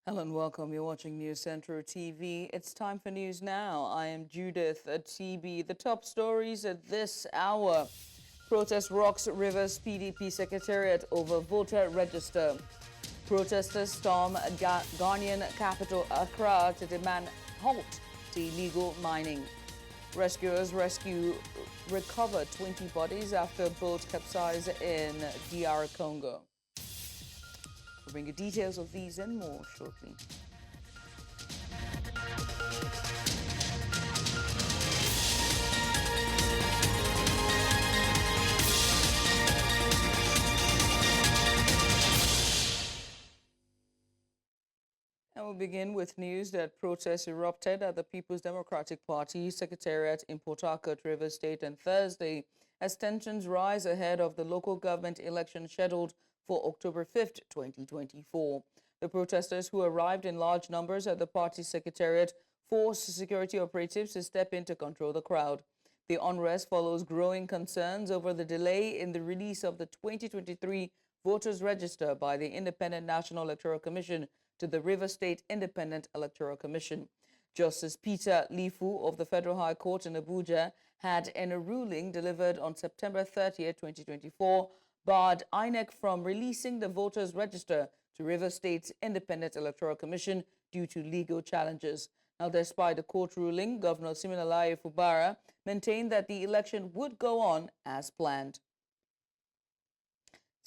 Hello and welcome. You're watching News Central TV. It's time for news now. I am Judith at Atibi. The top stories at this hour. Protest rocks Rivers PDP secretariat over voter register. Protesters storm Ghanaian capital Accra to demand halt to illegal mining. Rescuers recover 20 bodies after boat capsized in DR Congo. We'll bring you details of these and more shortly. And we'll begin with news that protests erupted at the People's Democratic Party secretariat in Port Harcourt, Rivers State on Thursday as tensions rise ahead of the local government election scheduled for October 5th, 2024. The protesters, who arrived in large numbers at the party secretariat, forced security operatives to step in to control the crowd. The unrest follows growing concerns over the delay in the release of the 2023 voters register by the Independent National Electoral Commission to the Rivers State Independent Electoral Commission. Justice Peter Lifu of the Federal High Court in Abuja had, in a ruling delivered on September 30th, 2024, barred INEC from releasing the voters register to Rivers State's Independent Electoral Commission due to legal challenges. Now, despite the court ruling, Governor Siminalayi Fubara maintained that the election would go on as planned.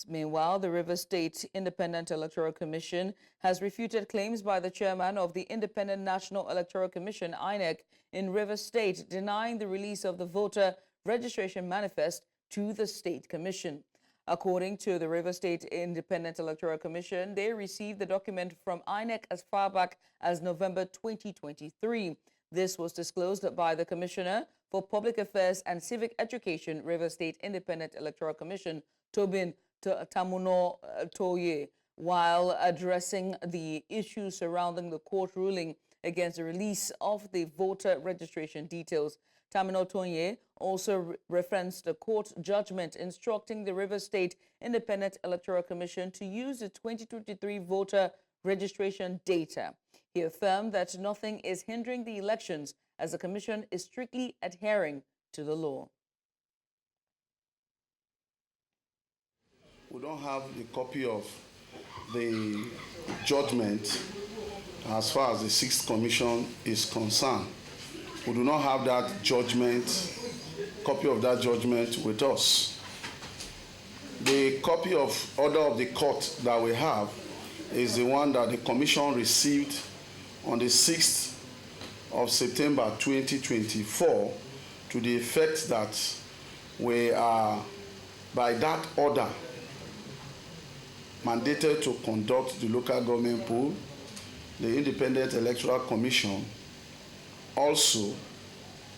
Meanwhile, the Rivers State Independent Electoral Commission has refuted claims by the chairman of the Independent National Electoral Commission, INEC, in Rivers State, denying the release of the voter registration manifest to the state commission. According to the Rivers State Independent Electoral Commission, they received the document from INEC as far back as November 2023. This was disclosed by the Commissioner for Public Affairs and Civic Education, Rivers State Independent Electoral Commission, Tobin Tamuno Toye, while addressing the issues surrounding the court ruling against the release of the voter registration details. Tamuno Toye also referenced the court judgment instructing the Rivers State Independent Electoral Commission to use the 2023 voter registration data. He affirmed that nothing is hindering the elections as the commission is strictly adhering to the law. We don't have a copy of the judgment as far as the 6th Commission is concerned. We do not have that judgment, copy of that judgment with us. The copy of order of the court that we have is the one that the Commission received on the 6th of September 2024 to the effect that we are, by that order, mandated to conduct the local government poll. The Independent Electoral Commission also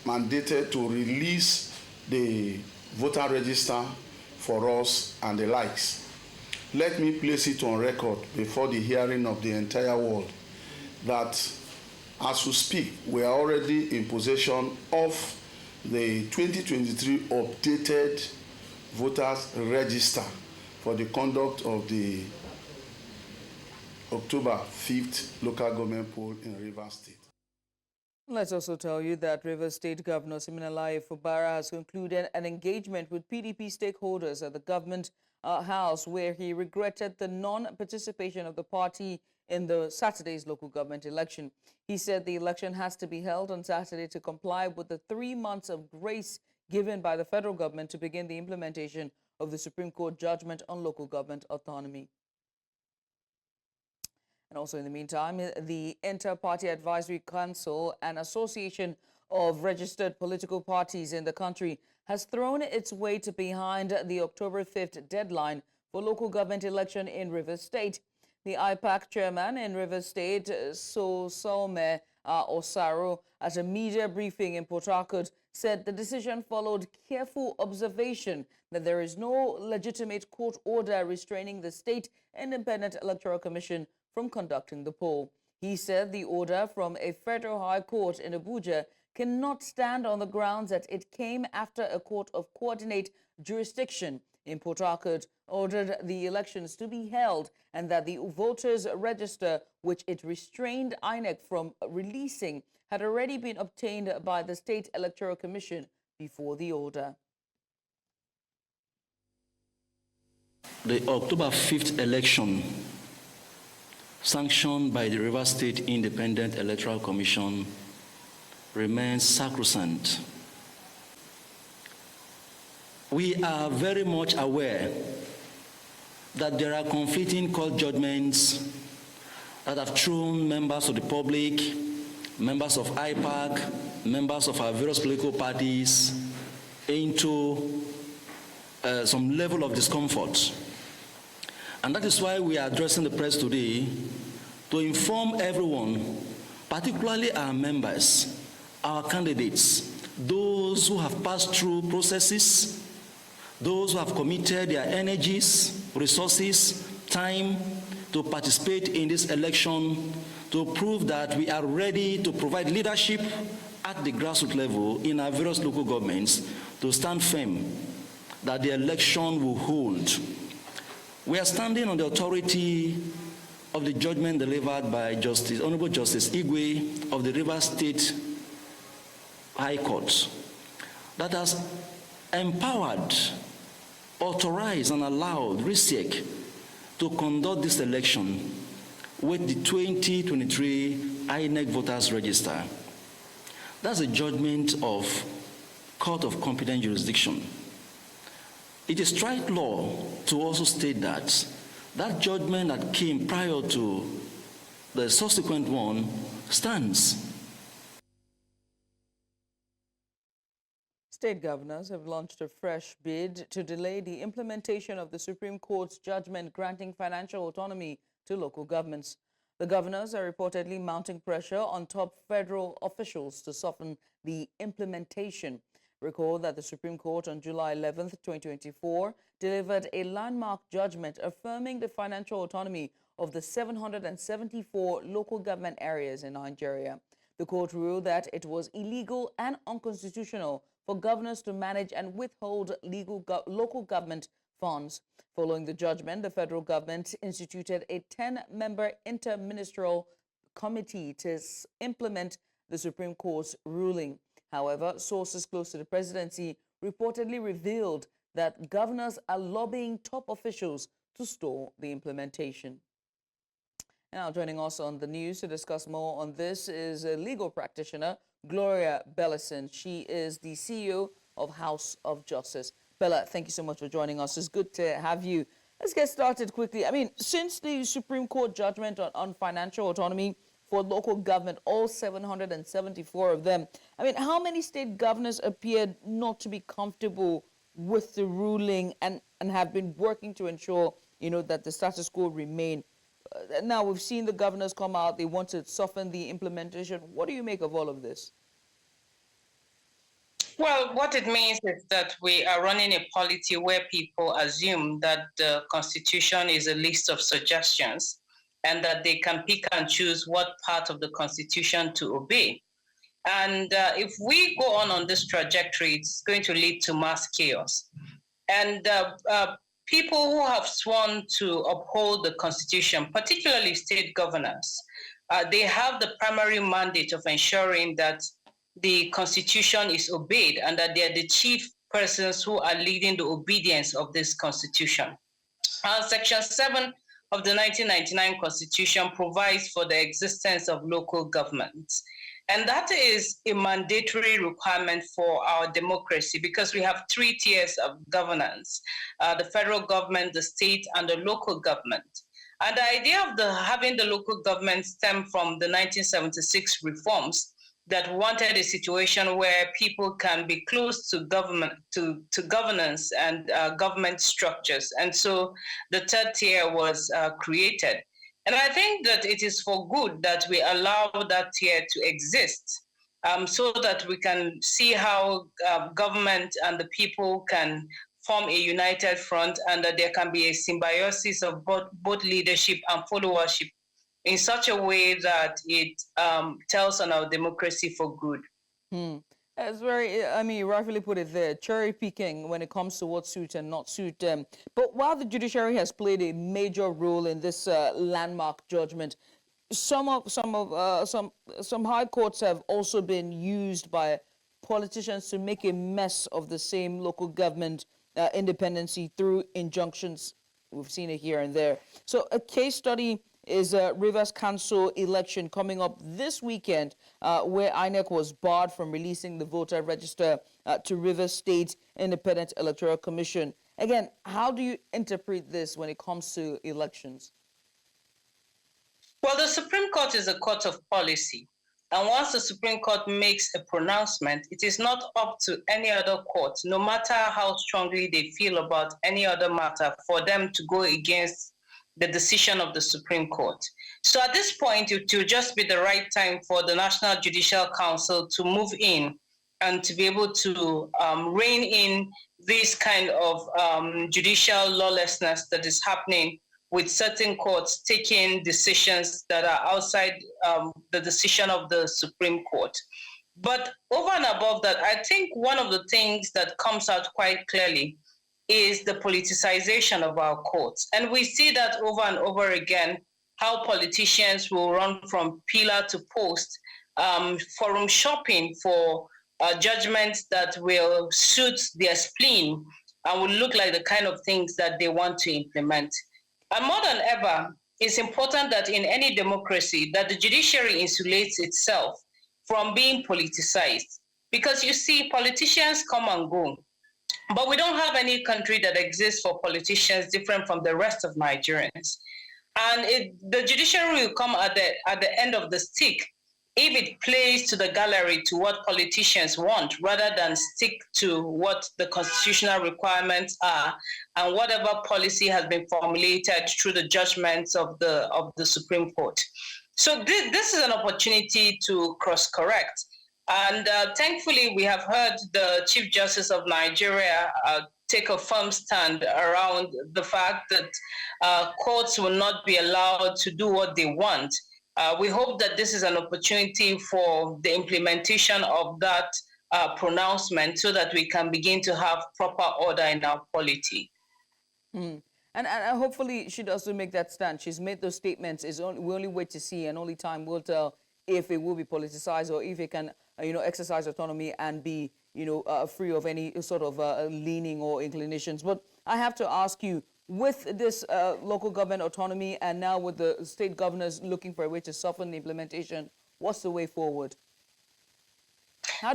mandated to release the voter register for us and the likes. Let me place it on record before the hearing of the entire world that as we speak, we are already in possession of the 2023 updated voters register for the conduct of the October 5th local government poll in Rivers State. Let's also tell you that Rivers State Governor Siminalayi Fubara has concluded an engagement with PDP stakeholders at the government house, where he regretted the non-participation of the party in the Saturday's local government election. He said the election has to be held on Saturday to comply with the 3 months of grace given by the federal government to begin the implementation of the Supreme Court judgment on local government autonomy. And also in the meantime, the Inter-Party Advisory Council, an association of registered political parties in the country, has thrown its weight behind the October 5th deadline for local government election in Rivers State. The IPAC chairman in Rivers State, Solme Osaro, at a media briefing in Port Harcourt, said the decision followed careful observation that there is no legitimate court order restraining the State Independent Electoral Commission from conducting the poll. He said the order from a federal high court in Abuja cannot stand on the grounds that it came after a court of coordinate jurisdiction in Port Harcourt ordered the elections to be held and that the voters' register, which it restrained INEC from releasing, had already been obtained by the State Electoral Commission before the order. The October 5th election, sanctioned by the Rivers State Independent Electoral Commission, remains sacrosanct. We are very much aware that there are conflicting court judgments that have thrown members of the public, members of IPAC, members of our various political parties into some level of discomfort. And that is why we are addressing the press today to inform everyone, particularly our members, our candidates, those who have passed through processes, those who have committed their energies, resources, time to participate in this election, to prove that we are ready to provide leadership at the grassroots level in our various local governments to stand firm that the election will hold. We are standing on the authority of the judgment delivered by Honorable Justice Igwe of the Rivers State High Court that has empowered, authorized, and allowed RISEC to conduct this election with the 2023 INEC Voters Register. That's a judgment of Court of Competent Jurisdiction. It is strike law to also state that that judgment that came prior to the subsequent one stands. State governors have launched a fresh bid to delay the implementation of the Supreme Court's judgment granting financial autonomy to local governments. The governors are reportedly mounting pressure on top federal officials to soften the implementation. Recall that the Supreme Court on July 11, 2024, delivered a landmark judgment affirming the financial autonomy of the 774 local government areas in Nigeria. The court ruled that it was illegal and unconstitutional for governors to manage and withhold local government funds. Following the judgment, the federal government instituted a 10-member interministerial committee to implement the Supreme Court's ruling. However, sources close to the presidency reportedly revealed that governors are lobbying top officials to stall the implementation. Now, joining us on the news to discuss more on this is a legal practitioner, Gloria Bellison. She is the CEO of House of Justice. Bella, thank you so much for joining us. It's good to have you. Let's get started quickly. I mean, since the Supreme Court judgment on financial autonomy for local government, all 774 of them, I mean, how many state governors appeared not to be comfortable with the ruling and have been working to ensure, that the status quo remain? Now, we've seen the governors come out. They want to soften the implementation. What do you make of all of this? Well, what it means is that we are running a polity where people assume that the Constitution is a list of suggestions and that they can pick and choose what part of the Constitution to obey. And if we go on this trajectory, it's going to lead to mass chaos. And people who have sworn to uphold the Constitution, particularly state governors, they have the primary mandate of ensuring that the Constitution is obeyed and that they are the chief persons who are leading the obedience of this Constitution. Section 7 of the 1999 Constitution provides for the existence of local governments. And that is a mandatory requirement for our democracy because we have 3 tiers of governance, the federal government, the state, and the local government. And the idea of having the local government stemmed from the 1976 reforms that wanted a situation where people can be close to government, to governance and government structures. And so the 3rd tier was created. And I think that it is for good that we allow that tier to exist so that we can see how government and the people can form a united front and that there can be a symbiosis of both leadership and followership in such a way that it tells on our democracy for good. It's very, I mean, you rightfully put it there, cherry picking when it comes to what suits and not suit them. But while the judiciary has played a major role in this landmark judgment, some high courts have also been used by politicians to make a mess of the same local government independency through injunctions. We've seen it here and there. So a case study is Rivers Council election coming up this weekend, where INEC was barred from releasing the voter register to Rivers State Independent Electoral Commission. Again, how do you interpret this when it comes to elections? Well, the Supreme Court is a court of policy. And once the Supreme Court makes a pronouncement, it is not up to any other court, no matter how strongly they feel about any other matter, for them to go against the decision of the Supreme Court. So at this point, it will just be the right time for the National Judicial Council to move in and to be able to rein in this kind of judicial lawlessness that is happening, with certain courts taking decisions that are outside the decision of the Supreme Court. But over and above that, I think one of the things that comes out quite clearly is the politicization of our courts. And we see that over and over again, how politicians will run from pillar to post, forum shopping for judgments that will suit their spleen and will look like the kind of things that they want to implement. And more than ever, it's important that in any democracy, that the judiciary insulates itself from being politicized. Because you see, politicians come and go. But we don't have any country that exists for politicians different from the rest of Nigerians. And the judiciary will come at the end of the stick if it plays to the gallery to what politicians want, rather than stick to what the constitutional requirements are and whatever policy has been formulated through the judgments of the Supreme Court. So this is an opportunity to course-correct. And thankfully, we have heard the Chief Justice of Nigeria take a firm stand around the fact that courts will not be allowed to do what they want. We hope that this is an opportunity for the implementation of that pronouncement so that we can begin to have proper order in our polity. Mm. And hopefully she does make that stand. She's made those statements. We only wait to see, and only time will tell if it will be politicized or if it can, exercise autonomy and be, free of any sort of leaning or inclinations. But I have to ask you, with this local government autonomy and now with the state governors looking for a way to soften the implementation, what's the way forward?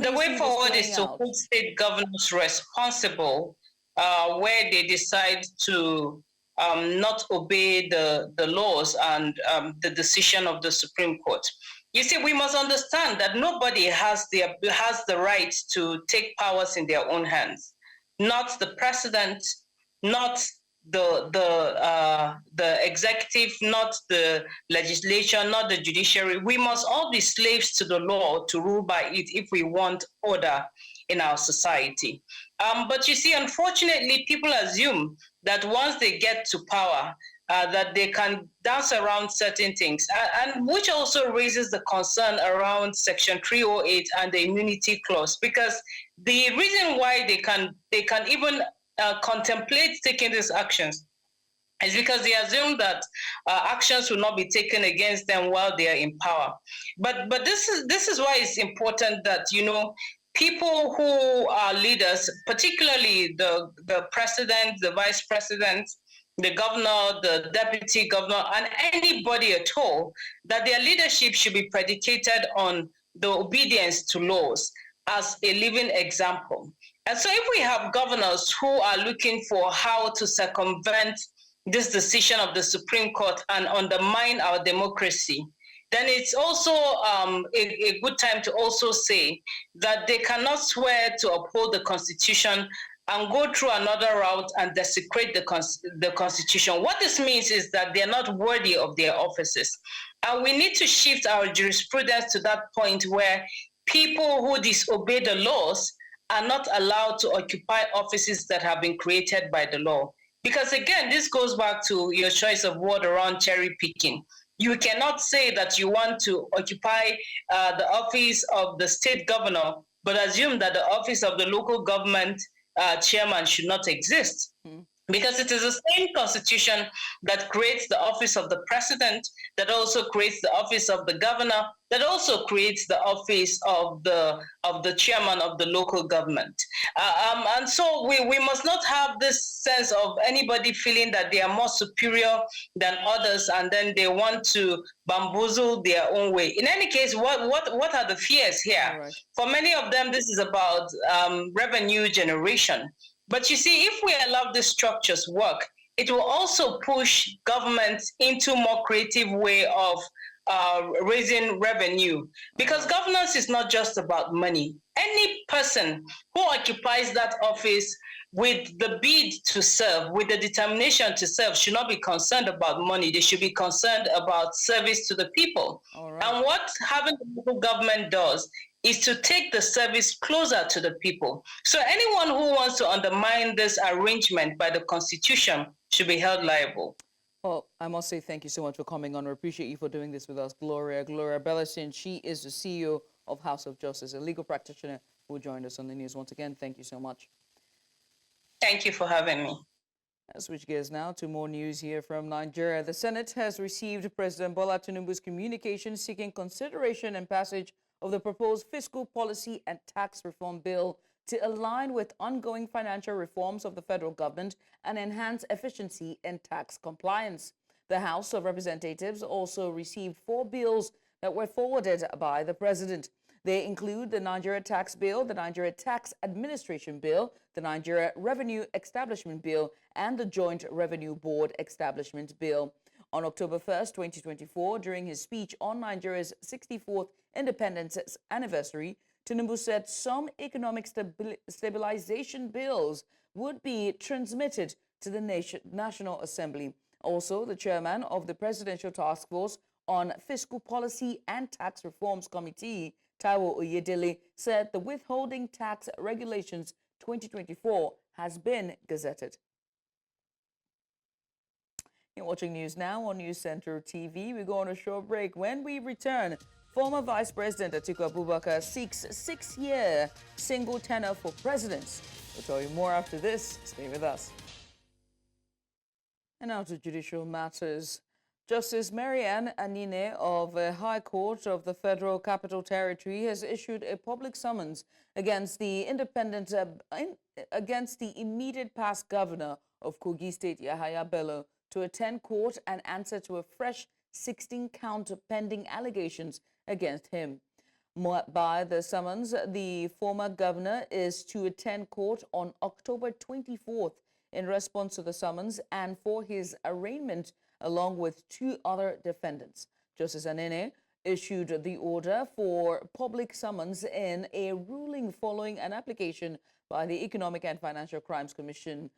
The way forward is to hold state governors responsible where they decide to not obey the laws and the decision of the Supreme Court. You see, we must understand that nobody has the right to take powers in their own hands. Not the president, not the executive, not the legislature, not the judiciary. We must all be slaves to the law to rule by it if we want order in our society. But you see, unfortunately, people assume that once they get to power, that they can dance around certain things, and which also raises the concern around Section 308 and the immunity clause, because the reason why they can even contemplate taking these actions is because they assume that actions will not be taken against them while they are in power. But this is why it's important that people who are leaders, particularly the president, the vice president, the governor, the deputy governor, and anybody at all, that their leadership should be predicated on the obedience to laws as a living example. And so if we have governors who are looking for how to circumvent this decision of the Supreme Court and undermine our democracy, then it's also a good time to also say that they cannot swear to uphold the Constitution and go through another route and desecrate the Constitution. What this means is that they're not worthy of their offices. And we need to shift our jurisprudence to that point where people who disobey the laws are not allowed to occupy offices that have been created by the law. Because again, this goes back to your choice of word around cherry picking. You cannot say that you want to occupy the office of the state governor but assume that the office of the local government chairman should not exist. Because it is the same constitution that creates the office of the president, that also creates the office of the governor, that also creates the office of the chairman of the local government. And so we must not have this sense of anybody feeling that they are more superior than others and then they want to bamboozle their own way. In any case, what are the fears here? Right. For many of them, this is about revenue generation. But you see, if we allow these structures work, it will also push governments into more creative way of raising revenue. Because governance is not just about money. Any person who occupies that office with the bid to serve, with the determination to serve, should not be concerned about money. They should be concerned about service to the people. Right. And what having the local government does is to take the service closer to the people. So anyone who wants to undermine this arrangement by the Constitution should be held liable. Well, I must say thank you so much for coming on. We appreciate you for doing this with us, Gloria. Gloria Bellison, she is the CEO of House of Justice, a legal practitioner who joined us on the news. Once again, thank you so much. Thank you for having me. Let's switch gears now to more news here from Nigeria. The Senate has received President Bola Tinubu's communication seeking consideration and passage of the proposed fiscal policy and tax reform bill to align with ongoing financial reforms of the federal government and enhance efficiency in tax compliance. The House of Representatives also received 4 bills that were forwarded by the president. They include the Nigeria Tax Bill, the Nigeria Tax Administration Bill, the Nigeria Revenue Establishment Bill, and the Joint Revenue Board Establishment Bill. On October 1st, 2024, during his speech on Nigeria's 64th independence anniversary, Tinubu said some economic stabilization bills would be transmitted to the National Assembly. Also, the chairman of the Presidential Task Force on Fiscal Policy and Tax Reforms Committee, Taiwo Oyedele, said the Withholding Tax Regulations 2024 has been gazetted. You're watching news now on News Center TV. We go on a short break. When we return, former Vice President Atiku Abubakar seeks 6-year single tenure for presidents. We'll tell you more after this. Stay with us. And now to judicial matters. Justice Marianne Anine of the High Court of the Federal Capital Territory has issued a public summons against the immediate past governor of Kogi State, Yahaya Bello, to attend court and answer to a fresh 16-count pending allegations against him. By the summons, the former governor is to attend court on October 24th in response to the summons and for his arraignment along with 2 other defendants. Justice Anene issued the order for public summons in a ruling following an application by the Economic and Financial Crimes Commission.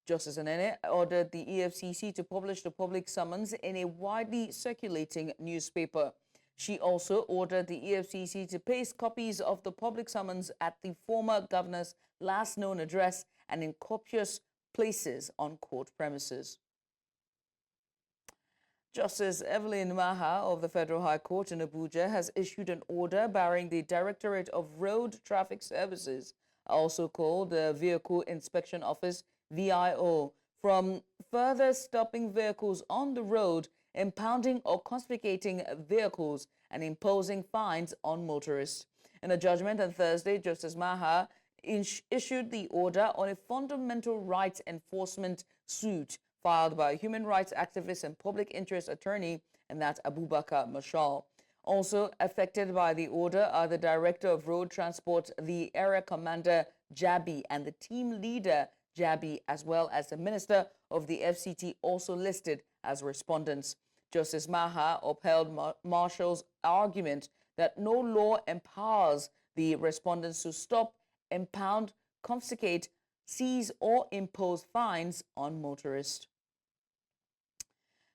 Justice Anene ordered the EFCC to publish the public summons in a widely circulating newspaper. She also ordered the EFCC to paste copies of the public summons at the former governor's last known address and in copious places on court premises. Justice Evelyn Maha of the Federal High Court in Abuja has issued an order barring the Directorate of Road Traffic Services, also called the Vehicle Inspection Office, VIO, from further stopping vehicles on the road, impounding or confiscating vehicles, and imposing fines on motorists. In a judgment on Thursday, Justice Maha issued the order on a fundamental rights enforcement suit filed by a human rights activist and public interest attorney, and that's Abubakar Mashal. Also affected by the order are the Director of Road Transport, the Area Commander Jabi, and the team leader Jabi, as well as the Minister of the FCT, also listed as respondents. Justice Maha upheld Marshall's argument that no law empowers the respondents to stop, impound, confiscate, seize, or impose fines on motorists.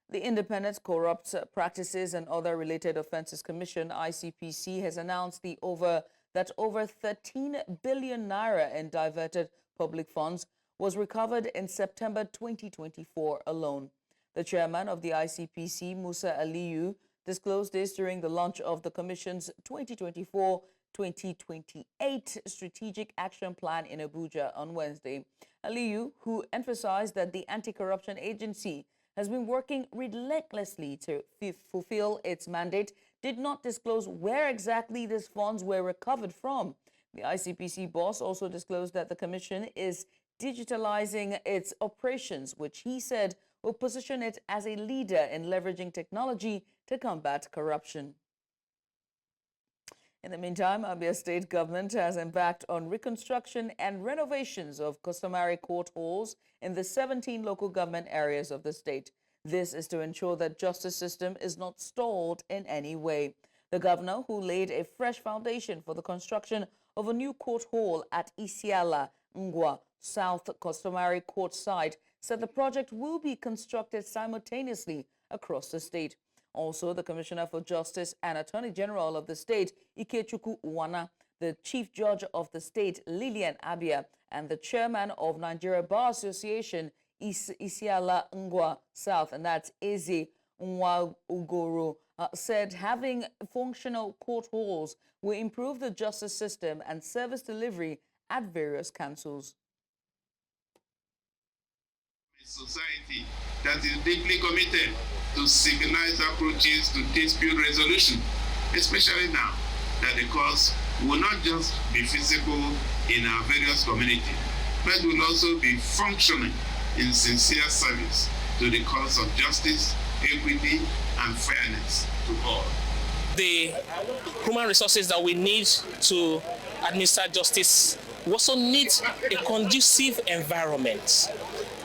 The Independent Corrupt Practices and Other Related Offences Commission, ICPC, has announced that over 13 billion naira in diverted public funds was recovered in September 2024 alone. The chairman of the ICPC, Musa Aliyu, disclosed this during the launch of the Commission's 2024 2028 Strategic Action Plan in Abuja on Wednesday. Aliyu, who emphasized that the anti-corruption agency has been working relentlessly to fulfill its mandate, did not disclose where exactly these funds were recovered from. The ICPC boss also disclosed that the commission is digitalizing its operations, which he said will position it as a leader in leveraging technology to combat corruption. In the meantime, Abia state government has embarked on reconstruction and renovations of customary court halls in the 17 local government areas of the state. This is to ensure that justice system is not stalled in any way. The governor, who laid a fresh foundation for the construction of a new court hall at Isiala Ngwa South Customary Court site, said the project will be constructed simultaneously across the state. Also, the Commissioner for Justice and Attorney General of the state, Ikechukwu Uwana, the Chief Judge of the state, Lillian Abia, and the Chairman of Nigeria Bar Association, Isiala Ngwa South, and that's Eze Nwa-Ugoro, said having functional court halls will improve the justice system and service delivery at various councils. A society that is deeply committed to civilized approaches to dispute resolution, especially now that the cause will not just be feasible in our various communities, but will also be functioning in sincere service to the cause of justice, equity, and fairness to all. The human resources that we need to administer justice also needs a conducive environment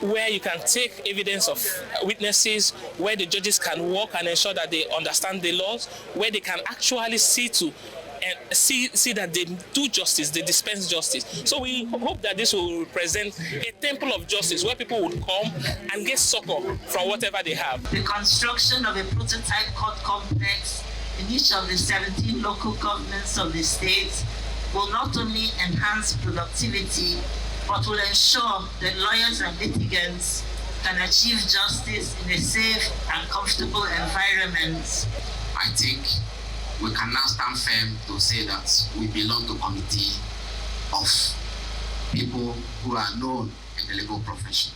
where you can take evidence of witnesses, where the judges can work and ensure that they understand the laws, where they can actually see that they do justice, they dispense justice. So we hope that this will represent a temple of justice where people would come and get succor from whatever they have. The construction of a prototype court complex in each of the 17 local governments of the state will not only enhance productivity, but will ensure that lawyers and litigants can achieve justice in a safe and comfortable environment. I think we can now stand firm to say that we belong to a committee of people who are known in the legal profession.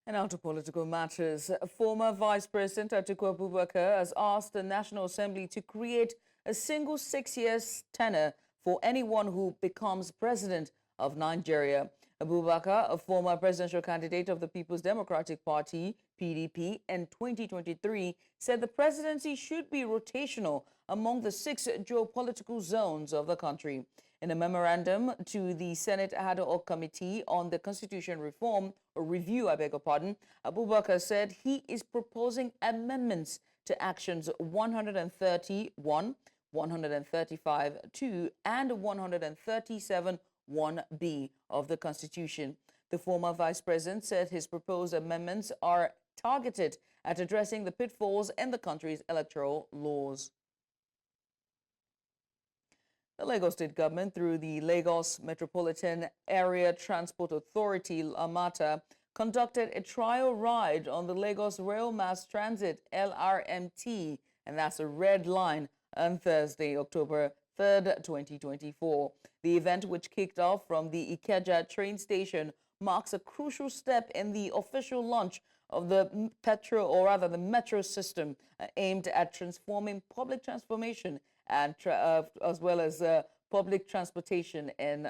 And now to political matters. Former Vice President Atiku Abubakar has asked the National Assembly to create a single 6-year tenure for anyone who becomes president of Nigeria. Abubakar, a former presidential candidate of the People's Democratic Party, PDP, in 2023, said the presidency should be rotational among the 6 geopolitical zones of the country. In a memorandum to the Senate Ad hoc Committee on the Constitution Reform, or Review, I beg your pardon, Abubakar said he is proposing amendments to Actions 131, 135(2), and 137(1)(b) of the Constitution. The former vice president said his proposed amendments are targeted at addressing the pitfalls in the country's electoral laws. The Lagos State government, through the Lagos Metropolitan Area Transport Authority, LAMATA, conducted a trial ride on the Lagos Rail Mass Transit, LRMT, and that's a red line, on Thursday, October 3rd, 2024. The event, which kicked off from the Ikeja train station, marks a crucial step in the official launch of the metro system aimed at transforming public transformation and as well as public transportation in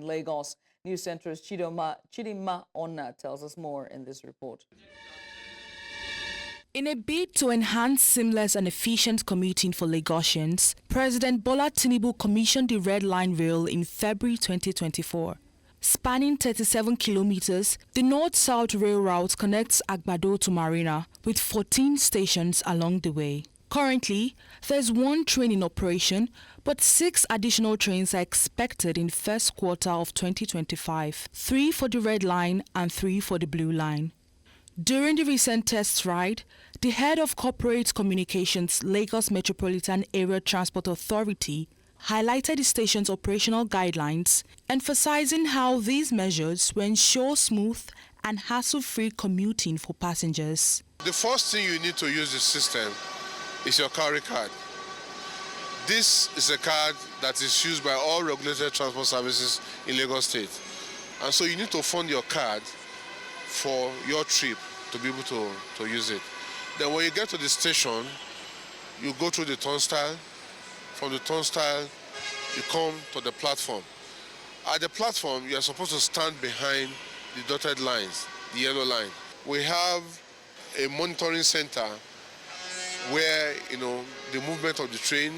Lagos. News Center's Chidima Onna tells us more in this report. In a bid to enhance seamless and efficient commuting for Lagosians, President Bola Tinubu commissioned the Red Line Rail in February 2024. Spanning 37 kilometers, the North-South Rail route connects Agbado to Marina, with 14 stations along the way. Currently, there's 1 train in operation, but 6 additional trains are expected in the first quarter of 2025, 3 for the Red Line and 3 for the Blue Line. During the recent test ride, the head of Corporate Communications, Lagos Metropolitan Area Transport Authority, highlighted the station's operational guidelines, emphasizing how these measures will ensure smooth and hassle-free commuting for passengers. The first thing you need to use the system is your carry card. This is a card that is used by all regulated transport services in Lagos State. And so you need to fund your card for your trip to be able to use it. Then when you get to the station, you go through the turnstile. From the turnstile, you come to the platform. At the platform, you are supposed to stand behind the dotted lines, the yellow line. We have a monitoring center where, the movement of the train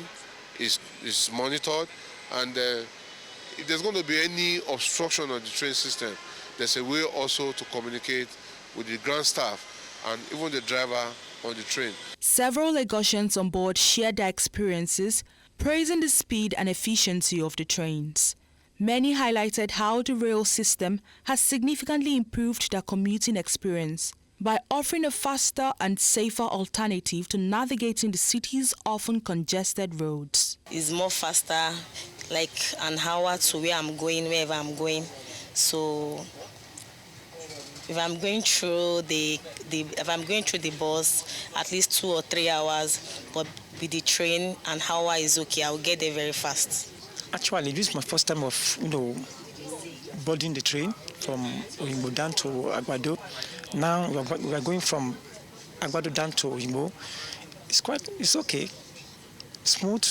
is monitored, and if there's going to be any obstruction of the train system, there's a way also to communicate with the ground staff and even the driver on the train. Several Lagosians on board shared their experiences, praising the speed and efficiency of the trains. Many highlighted how the rail system has significantly improved their commuting experience by offering a faster and safer alternative to navigating the city's often congested roads. It's more faster, like an hour to where I'm going, wherever I'm going. So if I'm going through the bus, at least 2 or 3 hours, but with the train, an hour is okay. I'll get there very fast. Actually, this is my first time of boarding the train from Oyinbo down to Agbado. Now we are going from Agbado down to Oyinbo. It's okay, smooth,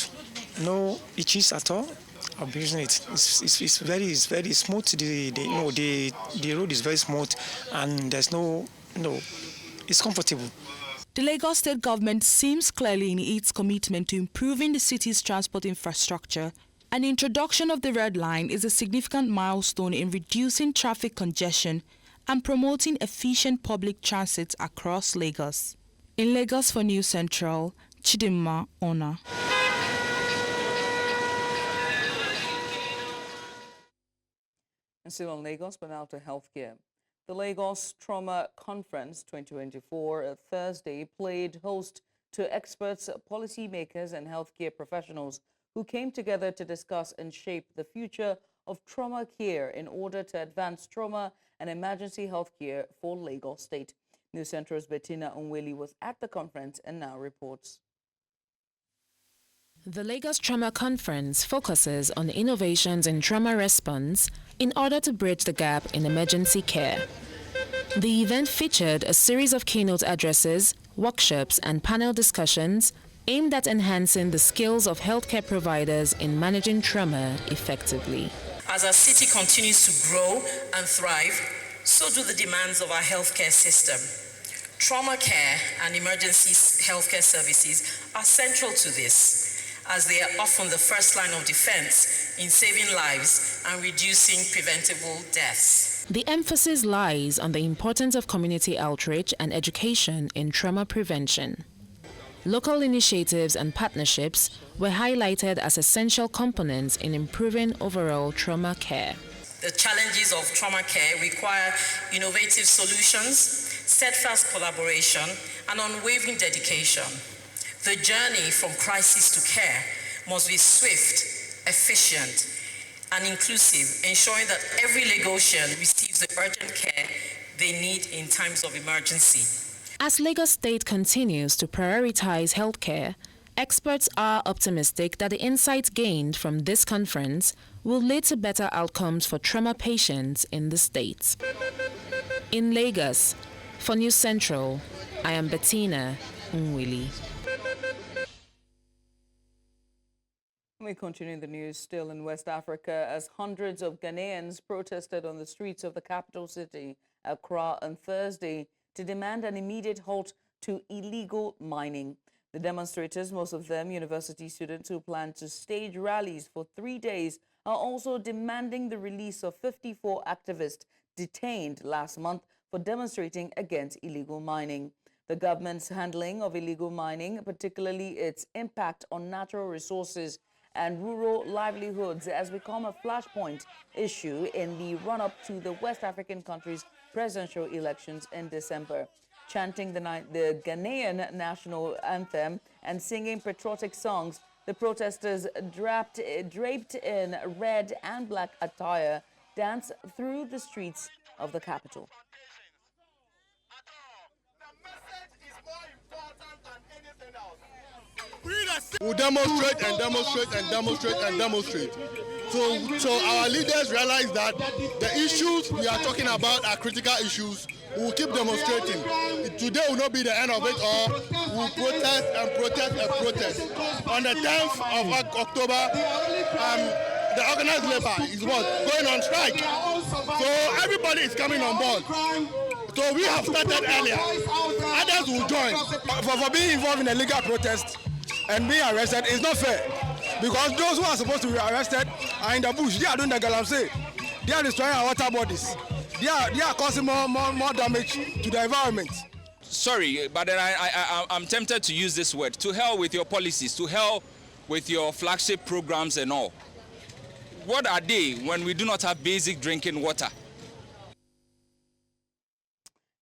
no itches at all. I'm using it. It's very smooth. The road is very smooth, and there's it's comfortable. The Lagos State government seems clearly in its commitment to improving the city's transport infrastructure. An introduction of the Red Line is a significant milestone in reducing traffic congestion and promoting efficient public transit across Lagos. In Lagos for News Central, Chidinma Ona. And still on Lagos, but now to healthcare. The Lagos Trauma Conference 2024 Thursday played host to experts, policymakers, and healthcare professionals who came together to discuss and shape the future of trauma care in order to advance trauma and emergency healthcare for Lagos State. News Central's Bettina Onweli was at the conference and now reports. The Lagos Trauma Conference focuses on innovations in trauma response in order to bridge the gap in emergency care. The event featured a series of keynote addresses, workshops, and panel discussions aimed at enhancing the skills of healthcare providers in managing trauma effectively. As our city continues to grow and thrive, so do the demands of our healthcare system. Trauma care and emergency healthcare services are central to this, as they are often the first line of defense in saving lives and reducing preventable deaths. The emphasis lies on the importance of community outreach and education in trauma prevention. Local initiatives and partnerships were highlighted as essential components in improving overall trauma care. The challenges of trauma care require innovative solutions, steadfast collaboration, and unwavering dedication. The journey from crisis to care must be swift, efficient, and inclusive, ensuring that every Lagosian receives the urgent care they need in times of emergency. As Lagos State continues to prioritize healthcare, experts are optimistic that the insights gained from this conference will lead to better outcomes for trauma patients in the state. In Lagos, for News Central, I am Bettina Onweli. We continue the news still in West Africa as hundreds of Ghanaians protested on the streets of the capital city, Accra, on Thursday to demand an immediate halt to illegal mining. The demonstrators, most of them university students who plan to stage rallies for 3 days, are also demanding the release of 54 activists detained last month for demonstrating against illegal mining. The government's handling of illegal mining, particularly its impact on natural resources and rural livelihoods, has become a flashpoint issue in the run-up to the West African country's presidential elections in December. Chanting the Ghanaian national anthem and singing patriotic songs, the protesters draped in red and black attire danced through the streets of the capital. The message is more important than anything else. We'll demonstrate and demonstrate and demonstrate and demonstrate. So our leaders realize that the issues we are talking about are critical issues. We will keep demonstrating. Today will not be the end of it, or we will protest and protest and protest. On the 10th of October, the organized labor is going on strike. So everybody is coming on board. So we have started earlier. Others will join. For being involved in a legal protest and being arrested is not fair, because those who are supposed to be arrested are in the bush. They are doing the galamsey. They are destroying our water bodies. They are causing more damage to the environment. Sorry, but then I'm tempted to use this word. To hell with your policies, to hell with your flagship programs and all. What are they when we do not have basic drinking water?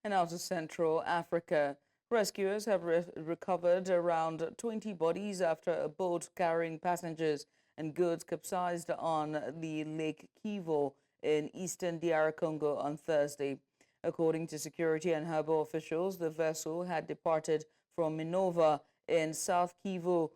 And now to Central Africa. Rescuers have recovered around 20 bodies after a boat carrying passengers and goods capsized on the Lake Kivu in eastern DR Congo on Thursday. According to security and harbor officials, the vessel had departed from Minova in South Kivu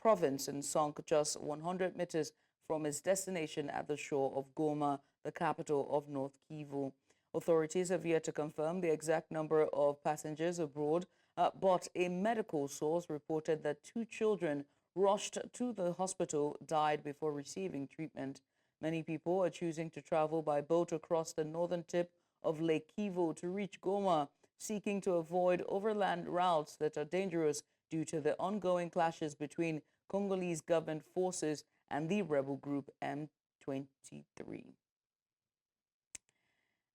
province and sunk just 100 meters from its destination at the shore of Goma, the capital of North Kivu. Authorities have yet to confirm the exact number of passengers aboard, but a medical source reported that 2 children rushed to the hospital died before receiving treatment. Many people are choosing to travel by boat across the northern tip of Lake Kivu to reach Goma, seeking to avoid overland routes that are dangerous due to the ongoing clashes between Congolese government forces and the rebel group M23.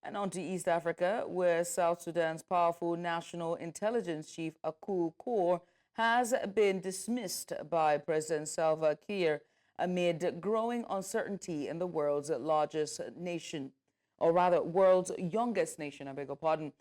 And on to East Africa, where South Sudan's powerful national intelligence chief, Akul Kor, has been dismissed by President Salva Kiir amid growing uncertainty in the world's largest nation, or rather, world's youngest nation, I beg your pardon.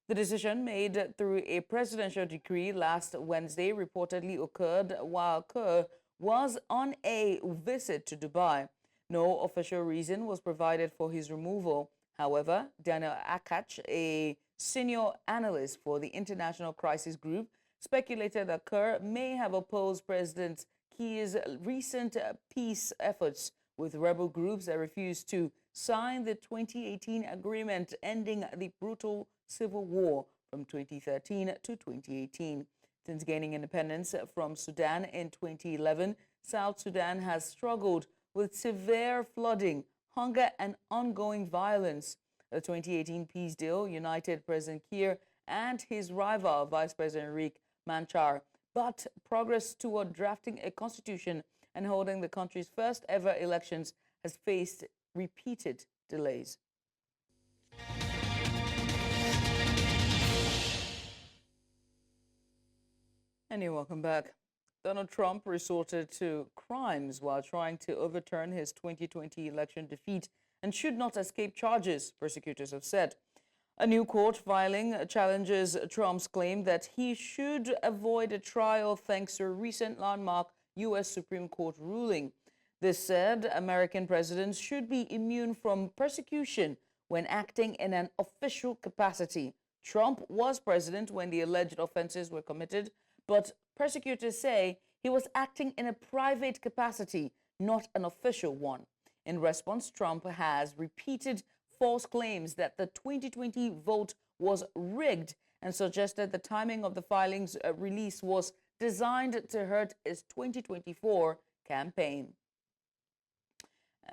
The decision made through a presidential decree last Wednesday reportedly occurred while Kir was on a visit to Dubai. No official reason was provided for his removal. However, Daniel Akach, a senior analyst for the International Crisis Group, speculated that Kir may have opposed President Kiir's recent peace efforts with rebel groups that refused to sign the 2018 agreement ending the brutal civil war from 2013 to 2018. Since gaining independence from Sudan in 2011, South Sudan has struggled with severe flooding, hunger, and ongoing violence. The 2018 peace deal united President Kiir and his rival, Vice President Riek Machar, but progress toward drafting a constitution and holding the country's first ever elections has faced repeated delays. And you're welcome back. Donald Trump resorted to crimes while trying to overturn his 2020 election defeat and should not escape charges, prosecutors have said. A new court filing challenges Trump's claim that he should avoid a trial thanks to a recent landmark U.S. Supreme Court ruling. This said American presidents should be immune from persecution when acting in an official capacity. Trump was president when the alleged offenses were committed, but prosecutors say he was acting in a private capacity, not an official one. In response, Trump has repeated false claims that the 2020 vote was rigged and suggested the timing of the filing's release was designed to hurt his 2024 campaign.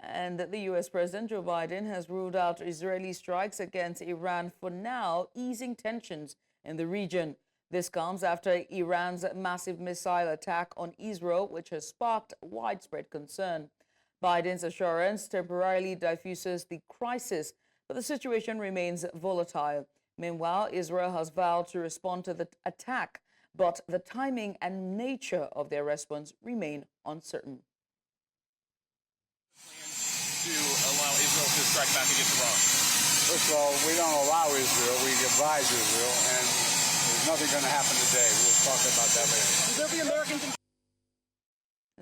And the U.S. President Joe Biden has ruled out Israeli strikes against Iran for now, easing tensions in the region. This comes after Iran's massive missile attack on Israel, which has sparked widespread concern. Biden's assurance temporarily diffuses the crisis, but the situation remains volatile. Meanwhile, Israel has vowed to respond to the attack, but the timing and nature of their response remain uncertain. To allow Israel to strike back against Iran? First of all, we don't allow Israel, we advise Israel, and there's nothing going to happen today. We'll talk about that later. Will there be American...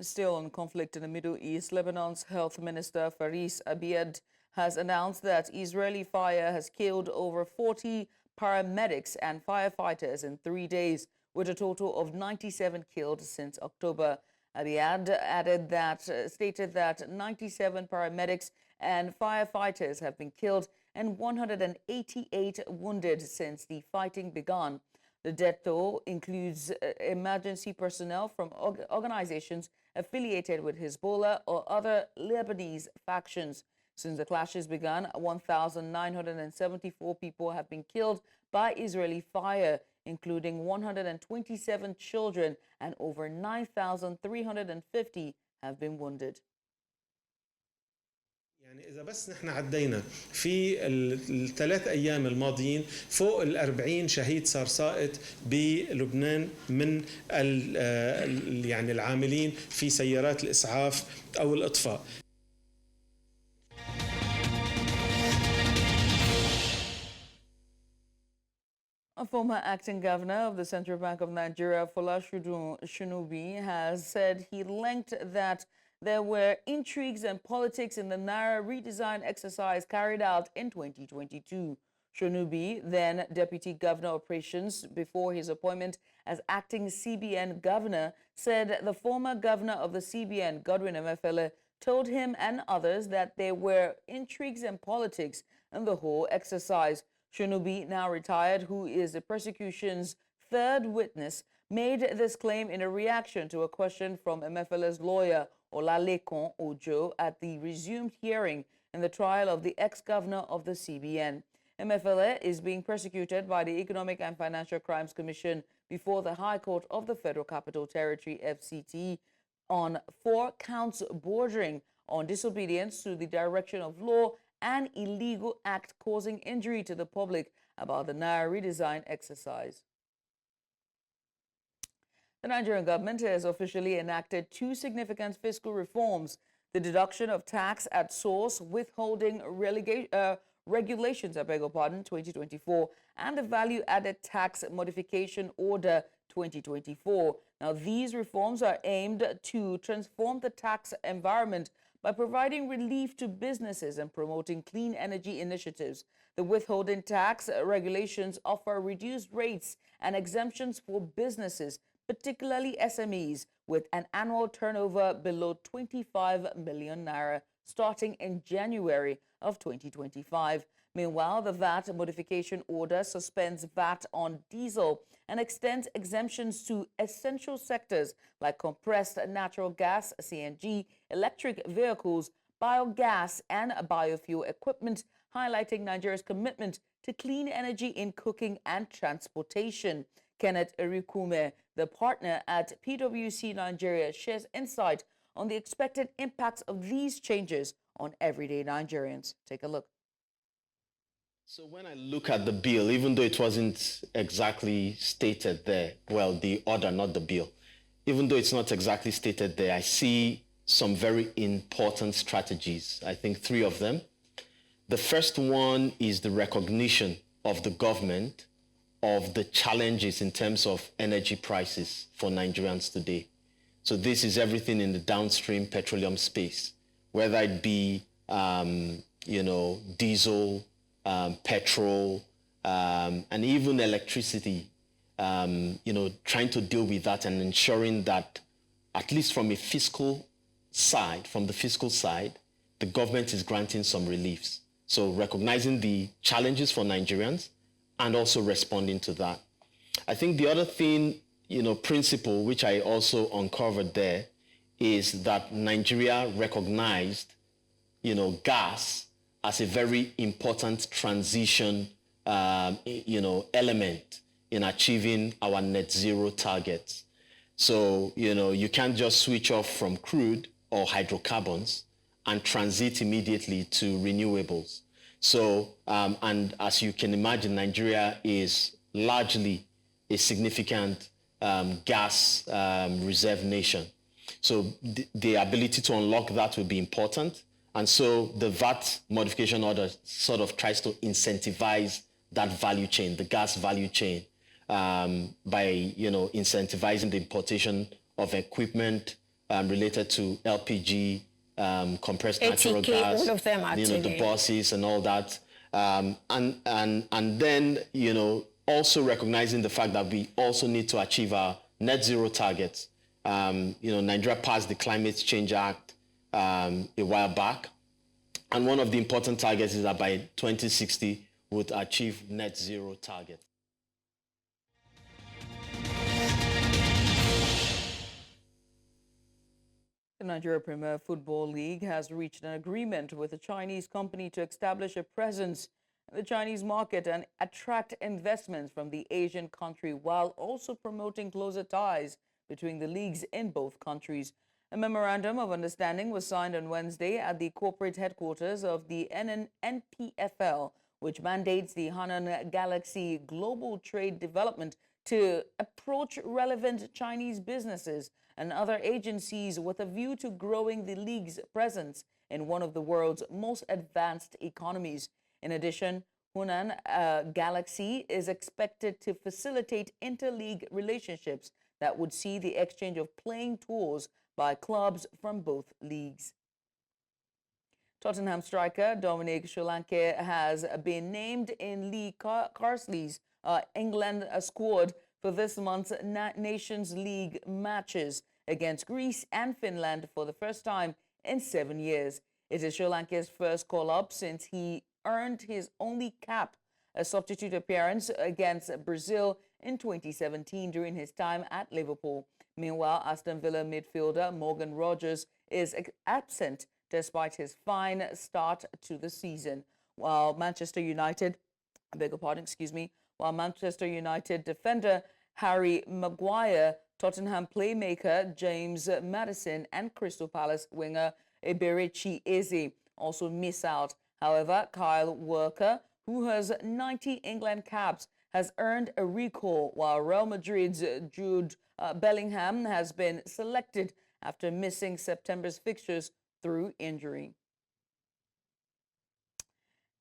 Still on conflict in the Middle East, Lebanon's health minister Faris Abiad has announced that Israeli fire has killed over 40 paramedics and firefighters in 3 days, with a total of 97 killed since October. Abia stated that 97 paramedics and firefighters have been killed and 188 wounded since the fighting began. The death toll includes emergency personnel from organizations affiliated with Hezbollah or other Lebanese factions. Since the clashes began, 1,974 people have been killed by Israeli fire, including 127 children, and over 9,350 have been wounded. يعني إذا بس نحن عدينا في الثلاث أيام الماضيين فوق 40 شهيد صار ساقط بلبنان من يعني العاملين في سيارات الإسعاف أو الإطفاء. A former acting governor of the Central Bank of Nigeria, Fola Shunubi, has said he linked that there were intrigues and politics in the Naira redesign exercise carried out in 2022. Shunubi, then Deputy Governor Operations before his appointment as acting CBN governor, said the former governor of the CBN, Godwin Emefiele, told him and others that there were intrigues and politics in the whole exercise. Shunubi, now retired, who is the prosecution's third witness, made this claim in a reaction to a question from Emefiele's lawyer, Olalekun Ojo, at the resumed hearing in the trial of the ex-governor of the CBN. Emefiele is being persecuted by the Economic and Financial Crimes Commission before the High Court of the Federal Capital Territory, FCT, on 4 counts bordering on disobedience to the direction of law and illegal act causing injury to the public about the Naira redesign exercise. The Nigerian government has officially enacted 2 significant fiscal reforms: the deduction of tax at source, withholding regulations, 2024, and the value-added tax modification order 2024. Now, these reforms are aimed to transform the tax environment by providing relief to businesses and promoting clean energy initiatives. The withholding tax regulations offer reduced rates and exemptions for businesses, particularly SMEs, with an annual turnover below 25 million naira, starting in January of 2025. Meanwhile, the VAT modification order suspends VAT on diesel and extends exemptions to essential sectors like compressed natural gas, CNG, electric vehicles, biogas, and biofuel equipment, highlighting Nigeria's commitment to clean energy in cooking and transportation. Kenneth Erikume, the partner at PwC Nigeria, shares insight on the expected impacts of these changes on everyday Nigerians. Take a look. So when I look at the bill, even though it wasn't exactly stated there, well, the order, not the bill, even though it's not exactly stated there, I see some very important strategies. I think 3 of them. The first one is the recognition of the government of the challenges in terms of energy prices for Nigerians today. So this is everything in the downstream petroleum space, whether it be, diesel, petrol, and even electricity, trying to deal with that and ensuring that, at least from a fiscal side, the government is granting some reliefs. So recognizing the challenges for Nigerians and also responding to that. I think the other thing, principle, which I also uncovered there, is that Nigeria recognized, gas as a very important transition, element in achieving our net zero targets. So, you can't just switch off from crude or hydrocarbons and transit immediately to renewables. So, and as you can imagine, Nigeria is largely a significant gas reserve nation. So the ability to unlock that will be important. And so the VAT modification order sort of tries to incentivize that value chain, the gas value chain, by incentivizing the importation of equipment related to LPG, compressed natural gas, all of them actually. The buses and all that, and then also recognizing the fact that we also need to achieve our net zero targets. Nigeria passed the Climate Change Act a while back. And one of the important targets is that by 2060, we would achieve net zero target. The Nigeria Premier Football League has reached an agreement with a Chinese company to establish a presence in the Chinese market and attract investments from the Asian country while also promoting closer ties between the leagues in both countries. A memorandum of understanding was signed on Wednesday at the corporate headquarters of the NPFL, which mandates the Hanan Galaxy Global Trade Development to approach relevant Chinese businesses and other agencies with a view to growing the league's presence in one of the world's most advanced economies. In addition, Hunan Galaxy is expected to facilitate inter-league relationships that would see the exchange of playing tours by clubs from both leagues. Tottenham striker Dominic Solanke has been named in Lee Carsley's England squad for this month's Nations League matches against Greece and Finland for the first time in 7 years. It is Solanke's first call-up since he earned his only cap, a substitute appearance against Brazil in 2017 during his time at Liverpool. Meanwhile, Aston Villa midfielder Morgan Rogers is absent despite his fine start to the season, while Manchester United defender Harry Maguire, Tottenham playmaker James Maddison, and Crystal Palace winger Eberechi Eze also miss out. However, Kyle Walker, who has 90 England caps, has earned a recall, while Real Madrid's Jude Bellingham has been selected after missing September's fixtures through injury.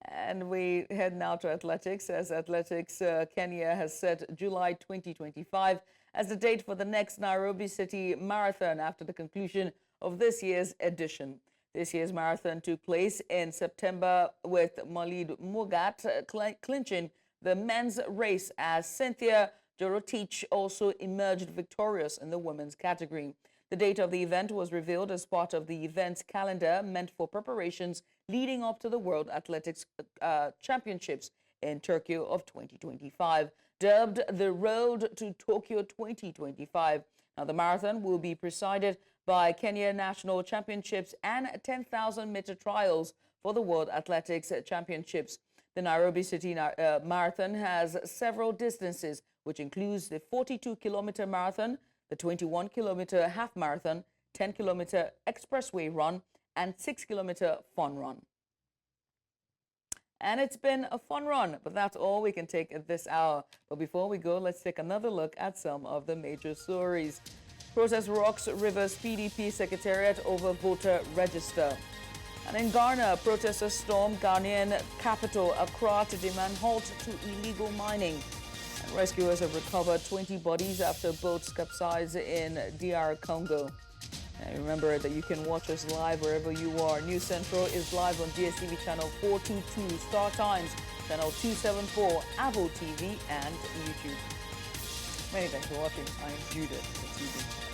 And we head now to athletics, as Athletics Kenya has set July 2025 as the date for the next Nairobi City Marathon after the conclusion of this year's edition. This year's marathon took place in September, with Malid Mugat clinching the men's race as Cynthia Dorotich also emerged victorious in the women's category. The date of the event was revealed as part of the event's calendar meant for preparations leading up to the World Athletics Championships in Tokyo of 2025, dubbed the Road to Tokyo 2025. Now, the marathon will be presided by Kenya National Championships and 10,000-meter trials for the World Athletics Championships. The Nairobi City Marathon has several distances, which includes the 42-kilometer marathon, the 21-kilometer half marathon, 10-kilometer expressway run, and 6-kilometer fun run. And it's been a fun run, but that's all we can take at this hour. But before we go, let's take another look at some of the major stories. Protest rocks Rivers PDP secretariat over voter register. And in Ghana, protesters stormed Ghanaian capital Accra to demand halt to illegal mining. And rescuers have recovered 20 bodies after boats capsized in DR Congo. And remember that you can watch us live wherever you are. News Central is live on DSTV channel 422, Star Times channel 274, Avo TV, and YouTube. Many thanks for watching. I'm Judith.